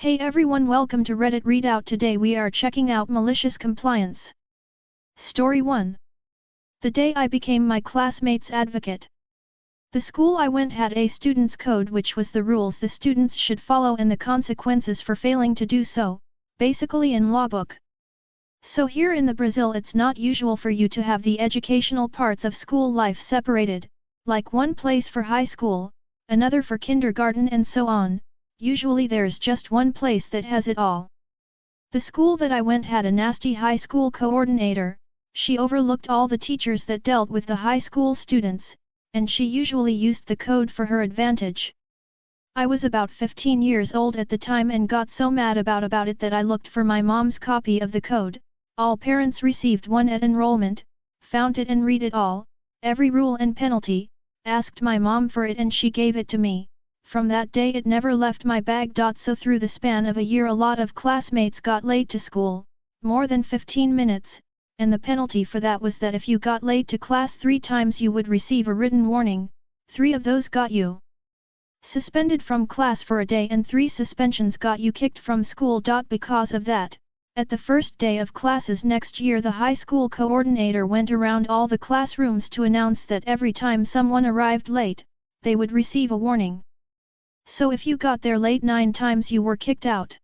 Hey everyone, welcome to Reddit Readout. Today we are checking out Malicious Compliance. Story 1. The day I became my classmate's advocate. The school I went had a student's code, which was the rules the students should follow and the consequences for failing to do so, basically in law book. So here in the Brazil it's not usual for you to have the educational parts of school life separated, like one place for high school, another for kindergarten and so on. Usually there's just one place that has it all. The school that I went had a nasty high school coordinator. She overlooked all the teachers that dealt with the high school students, and she usually used the code for her advantage. I was about 15 years old at the time and got so mad about it that I looked for my mom's copy of the code. All parents received one at enrollment, found it and read it all, every rule and penalty, asked my mom for it and she gave it to me. From that day it never left my bag. So through the span of a year a lot of classmates got late to school, more than 15 minutes, and the penalty for that was that if you got late to class 3 times you would receive a written warning. 3 of those got you suspended from class for a day and 3 suspensions got you kicked from school. Because of that, at the first day of classes next year the high school coordinator went around all the classrooms to announce that every time someone arrived late, they would receive a warning. So if you got there late 9 times you were kicked out.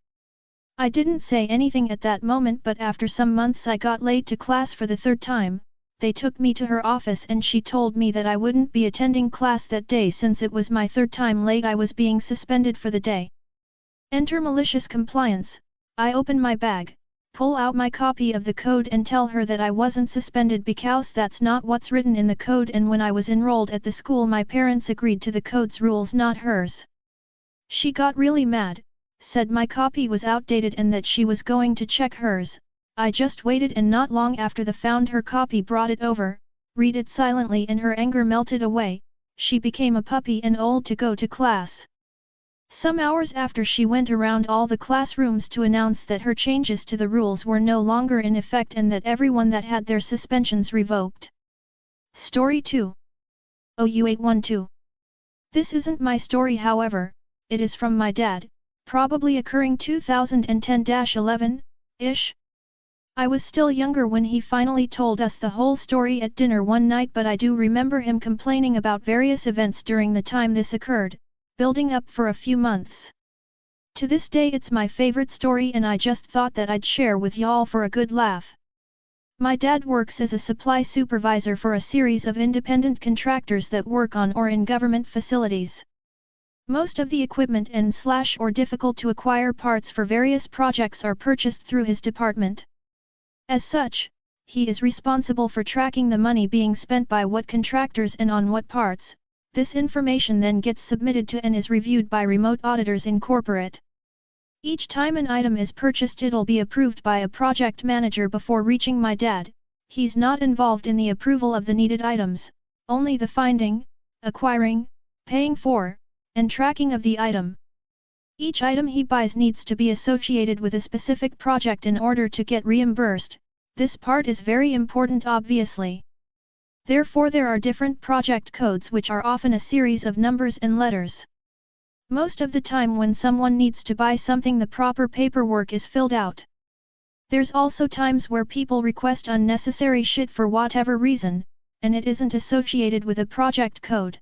I didn't say anything at that moment, but after some months I got late to class for the 3rd time. They took me to her office and she told me that I wouldn't be attending class that day since it was my 3rd time late. I was being suspended for the day. Enter Malicious Compliance. I open my bag, pull out my copy of the code and tell her that I wasn't suspended because that's not what's written in the code, and when I was enrolled at the school my parents agreed to the code's rules, not hers. She got really mad, said my copy was outdated and that she was going to check hers. I just waited and not long after the found her copy, brought it over, read it silently and her anger melted away. She became a puppy and old to go to class. Some hours after she went around all the classrooms to announce that her changes to the rules were no longer in effect and that everyone that had their suspensions revoked. Story 2. OU812. This isn't my story, however. It is from my dad, probably occurring 2010-11-ish. I was still younger when he finally told us the whole story at dinner one night, but I do remember him complaining about various events during the time this occurred, building up for a few months. To this day it's my favorite story and I just thought that I'd share with y'all for a good laugh. My dad works as a supply supervisor for a series of independent contractors that work on or in government facilities. Most of the equipment or difficult to acquire parts for various projects are purchased through his department. As such, he is responsible for tracking the money being spent by what contractors and on what parts. This information then gets submitted to and is reviewed by remote auditors in corporate. Each time an item is purchased it'll be approved by a project manager before reaching my dad. He's not involved in the approval of the needed items, only the finding, acquiring, paying for, and tracking of the item. Each item he buys needs to be associated with a specific project in order to get reimbursed. This part is very important, obviously. Therefore there are different project codes which are often a series of numbers and letters. Most of the time when someone needs to buy something the proper paperwork is filled out. There's also times where people request unnecessary shit for whatever reason, and it isn't associated with a project code.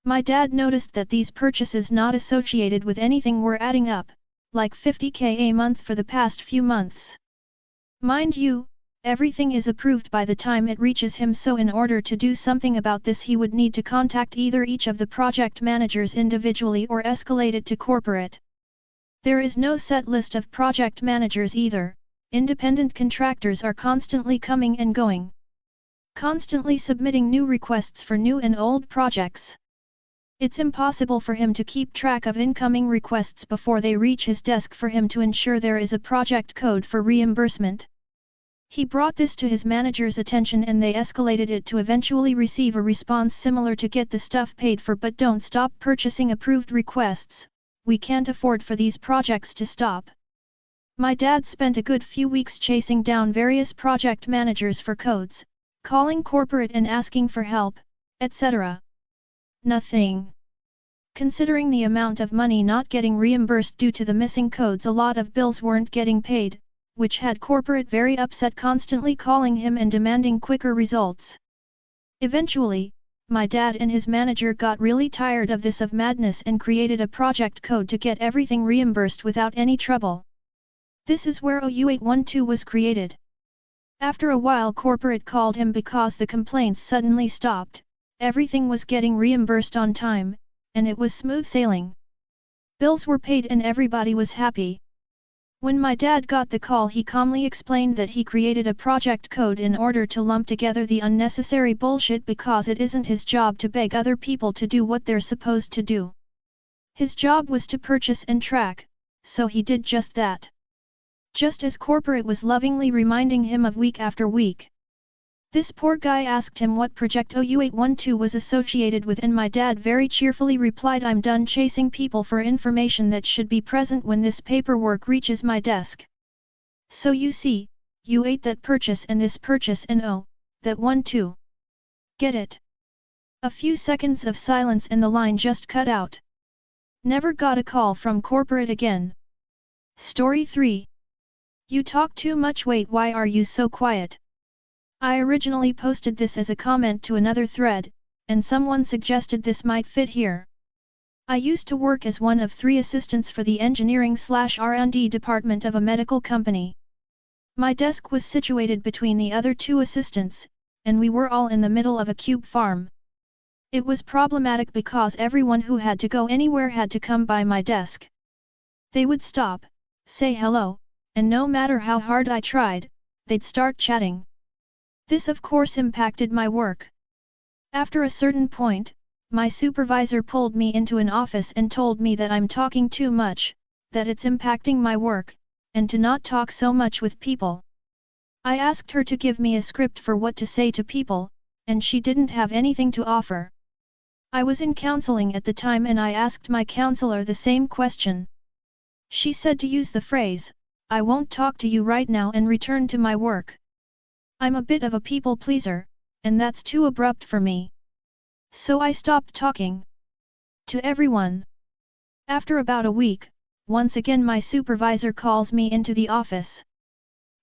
My dad noticed that these purchases not associated with anything were adding up, like 50k a month for the past few months. Mind you, everything is approved by the time it reaches him, so in order to do something about this he would need to contact either each of the project managers individually or escalate it to corporate. There is no set list of project managers either. Independent contractors are constantly coming and going, constantly submitting new requests for new and old projects. It's impossible for him to keep track of incoming requests before they reach his desk for him to ensure there is a project code for reimbursement. He brought this to his manager's attention and they escalated it to eventually receive a response similar to get the stuff paid for but don't stop purchasing approved requests. We can't afford for these projects to stop. My dad spent a good few weeks chasing down various project managers for codes, calling corporate and asking for help, etc. Nothing. Considering the amount of money not getting reimbursed due to the missing codes, a lot of bills weren't getting paid, which had corporate very upset, constantly calling him and demanding quicker results. Eventually, my dad and his manager got really tired of this madness and created a project code to get everything reimbursed without any trouble. This is where OU812 was created. After a while, corporate called him because the complaints suddenly stopped, everything was getting reimbursed on time, and it was smooth sailing. Bills were paid and everybody was happy. When my dad got the call, he calmly explained that he created a project code in order to lump together the unnecessary bullshit, because it isn't his job to beg other people to do what they're supposed to do. His job was to purchase and track, so he did just that. Just as corporate was lovingly reminding him of week after week. This poor guy asked him what project OU812 was associated with, and my dad very cheerfully replied, "I'm done chasing people for information that should be present when this paperwork reaches my desk. So you see, you ate that purchase and this purchase and oh, that one too. Get it?" A few seconds of silence and the line just cut out. Never got a call from corporate again. Story 3. You talk too much. Wait, why are you so quiet? I originally posted this as a comment to another thread, and someone suggested this might fit here. I used to work as one of 3 assistants for the engineering/R&D department of a medical company. My desk was situated between the other 2 assistants, and we were all in the middle of a cube farm. It was problematic because everyone who had to go anywhere had to come by my desk. They would stop, say hello, and no matter how hard I tried, they'd start chatting. This of course impacted my work. After a certain point, my supervisor pulled me into an office and told me that I'm talking too much, that it's impacting my work, and to not talk so much with people. I asked her to give me a script for what to say to people, and she didn't have anything to offer. I was in counseling at the time and I asked my counselor the same question. She said to use the phrase, "I won't talk to you right now," and return to my work. I'm a bit of a people pleaser, and that's too abrupt for me. So I stopped talking to everyone. After about a week, once again my supervisor calls me into the office.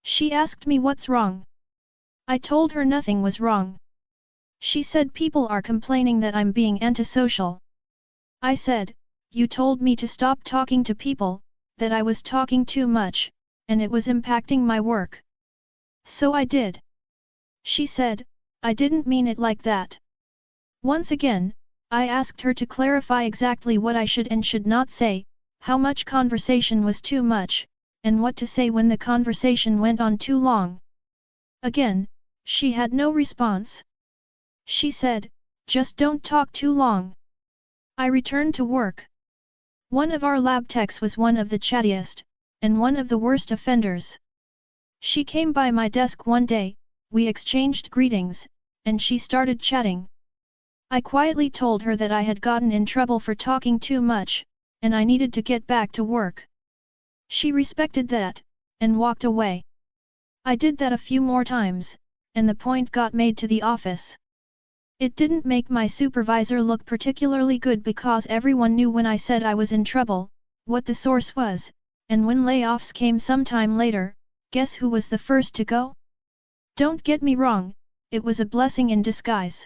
She asked me what's wrong. I told her nothing was wrong. She said people are complaining that I'm being antisocial. I said, "You told me to stop talking to people, that I was talking too much, and it was impacting my work. So I did." She said, "I didn't mean it like that." Once again, I asked her to clarify exactly what I should and should not say, how much conversation was too much, and what to say when the conversation went on too long. Again, she had no response. She said, "Just don't talk too long." I returned to work. One of our lab techs was one of the chattiest, and one of the worst offenders. She came by my desk one day, we exchanged greetings, and she started chatting. I quietly told her that I had gotten in trouble for talking too much, and I needed to get back to work. She respected that, and walked away. I did that a few more times, and the point got made to the office. It didn't make my supervisor look particularly good because everyone knew when I said I was in trouble, what the source was, and when layoffs came sometime later, guess who was the first to go? Don't get me wrong, it was a blessing in disguise.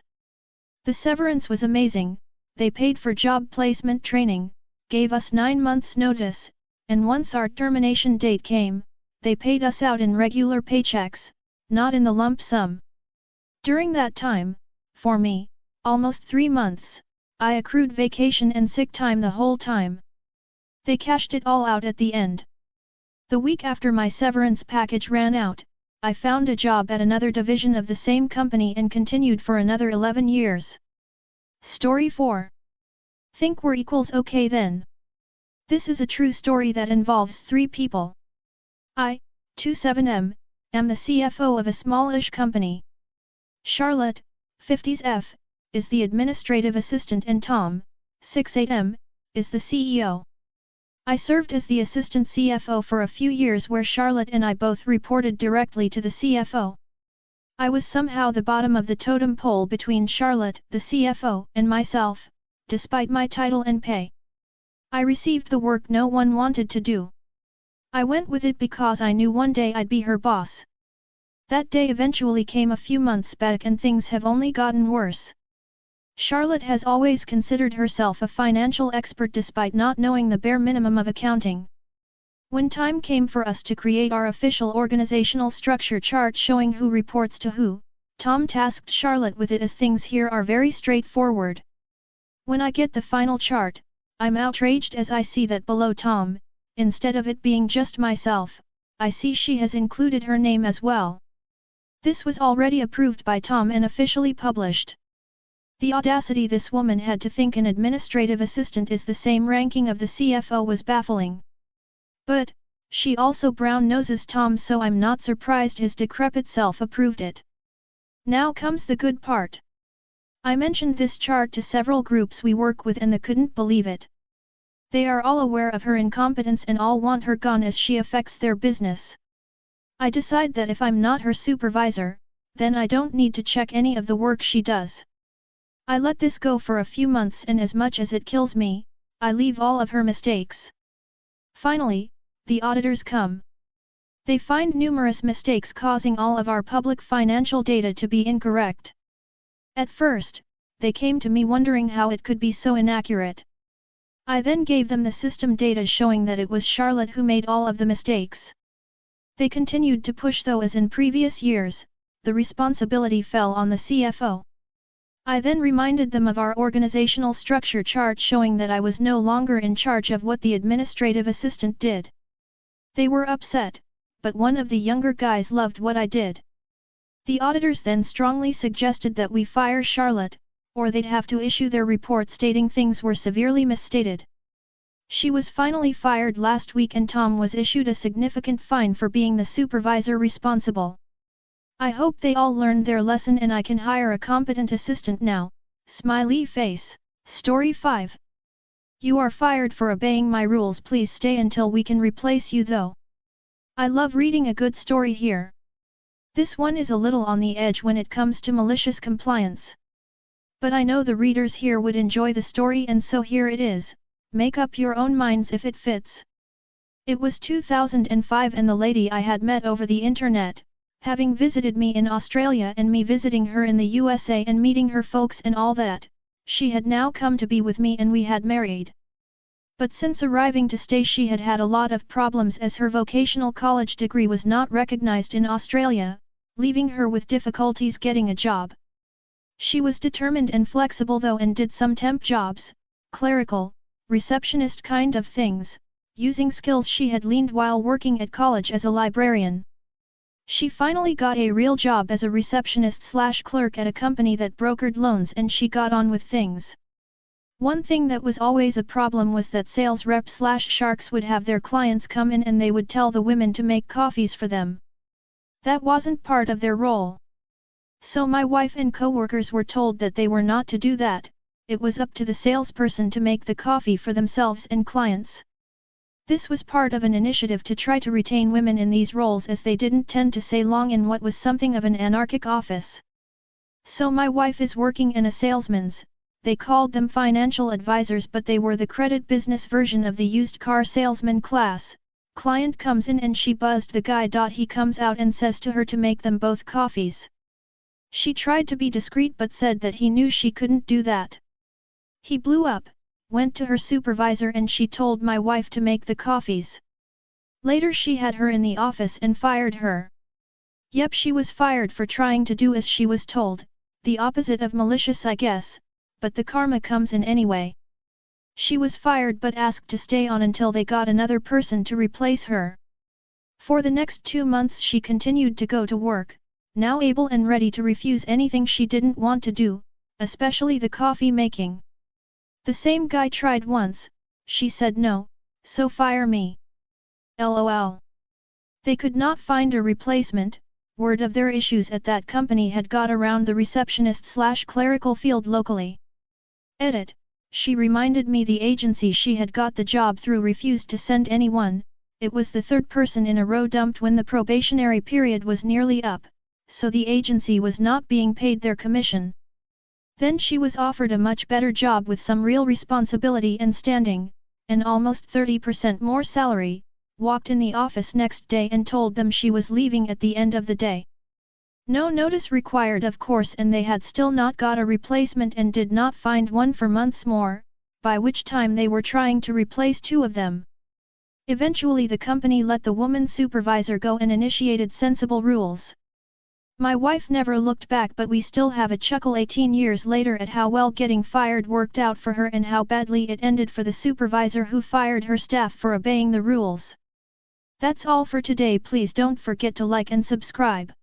The severance was amazing, they paid for job placement training, gave us 9 months notice, and once our termination date came, they paid us out in regular paychecks, not in the lump sum. During that time, for me, almost 3 months, I accrued vacation and sick time the whole time. They cashed it all out at the end. The week after my severance package ran out, I found a job at another division of the same company and continued for another 11 years. Story 4. Think we're equals okay then? This is a true story that involves 3 people. I, 27M, am the CFO of a smallish company. Charlotte, 50s F, is the administrative assistant and Tom, 68M, is the CEO. I served as the assistant CFO for a few years where Charlotte and I both reported directly to the CFO. I was somehow the bottom of the totem pole between Charlotte, the CFO, and myself, despite my title and pay. I received the work no one wanted to do. I went with it because I knew one day I'd be her boss. That day eventually came a few months back and things have only gotten worse. Charlotte has always considered herself a financial expert despite not knowing the bare minimum of accounting. When time came for us to create our official organizational structure chart showing who reports to who, Tom tasked Charlotte with it as things here are very straightforward. When I get the final chart, I'm outraged as I see that below Tom, instead of it being just myself, I see she has included her name as well. This was already approved by Tom and officially published. The audacity this woman had to think an administrative assistant is the same ranking of the CFO was baffling. But, she also brown-noses Tom, so I'm not surprised his decrepit self approved it. Now comes the good part. I mentioned this chart to several groups we work with and they couldn't believe it. They are all aware of her incompetence and all want her gone as she affects their business. I decide that if I'm not her supervisor, then I don't need to check any of the work she does. I let this go for a few months and as much as it kills me, I leave all of her mistakes. Finally, the auditors come. They find numerous mistakes causing all of our public financial data to be incorrect. At first, they came to me wondering how it could be so inaccurate. I then gave them the system data showing that it was Charlotte who made all of the mistakes. They continued to push though as in previous years, the responsibility fell on the CFO. I then reminded them of our organizational structure chart showing that I was no longer in charge of what the administrative assistant did. They were upset, but one of the younger guys loved what I did. The auditors then strongly suggested that we fire Charlotte, or they'd have to issue their report stating things were severely misstated. She was finally fired last week and Tom was issued a significant fine for being the supervisor responsible. I hope they all learned their lesson and I can hire a competent assistant now, smiley face. Story 5. You are fired for obeying my rules. Please stay until we can replace you though. I love reading a good story here. This one is a little on the edge when it comes to malicious compliance. But I know the readers here would enjoy the story and so here it is, make up your own minds if it fits. It was 2005 and the lady I had met over the internet, having visited me in Australia and me visiting her in the USA and meeting her folks and all that, she had now come to be with me and we had married. But since arriving to stay she had had a lot of problems as her vocational college degree was not recognized in Australia, leaving her with difficulties getting a job. She was determined and flexible though and did some temp jobs, clerical, receptionist kind of things, using skills she had learned while working at college as a librarian. She finally got a real job as a receptionist/clerk at a company that brokered loans and she got on with things. One thing that was always a problem was that sales rep/sharks would have their clients come in and they would tell the women to make coffees for them. That wasn't part of their role. So my wife and coworkers were told that they were not to do that, it was up to the salesperson to make the coffee for themselves and clients. This was part of an initiative to try to retain women in these roles as they didn't tend to stay long in what was something of an anarchic office. So my wife is working in a salesman's, they called them financial advisors but they were the credit business version of the used car salesman class. Client comes in and she buzzed the guy. He comes out and says to her to make them both coffees. She tried to be discreet but said that he knew she couldn't do that. He blew up, went to her supervisor and she told my wife to make the coffees. Later she had her in the office and fired her. Yep, she was fired for trying to do as she was told, the opposite of malicious I guess, but the karma comes in anyway. She was fired but asked to stay on until they got another person to replace her. For the next 2 months she continued to go to work, now able and ready to refuse anything she didn't want to do, especially the coffee making. The same guy tried once, she said no, so fire me. LOL. They could not find a replacement. Word of their issues at that company had got around the receptionist/clerical field locally. Edit. She reminded me the agency she had got the job through refused to send anyone. It was the third person in a row dumped when the probationary period was nearly up, so the agency was not being paid their commission. Then she was offered a much better job with some real responsibility and standing, and almost 30% more salary, walked in the office next day and told them she was leaving at the end of the day. No notice required of course, and they had still not got a replacement and did not find one for months more, by which time they were trying to replace 2 of them. Eventually the company let the woman supervisor go and initiated sensible rules. My wife never looked back, but we still have a chuckle 18 years later at how well getting fired worked out for her and how badly it ended for the supervisor who fired her staff for obeying the rules. That's all for today. Please don't forget to like and subscribe.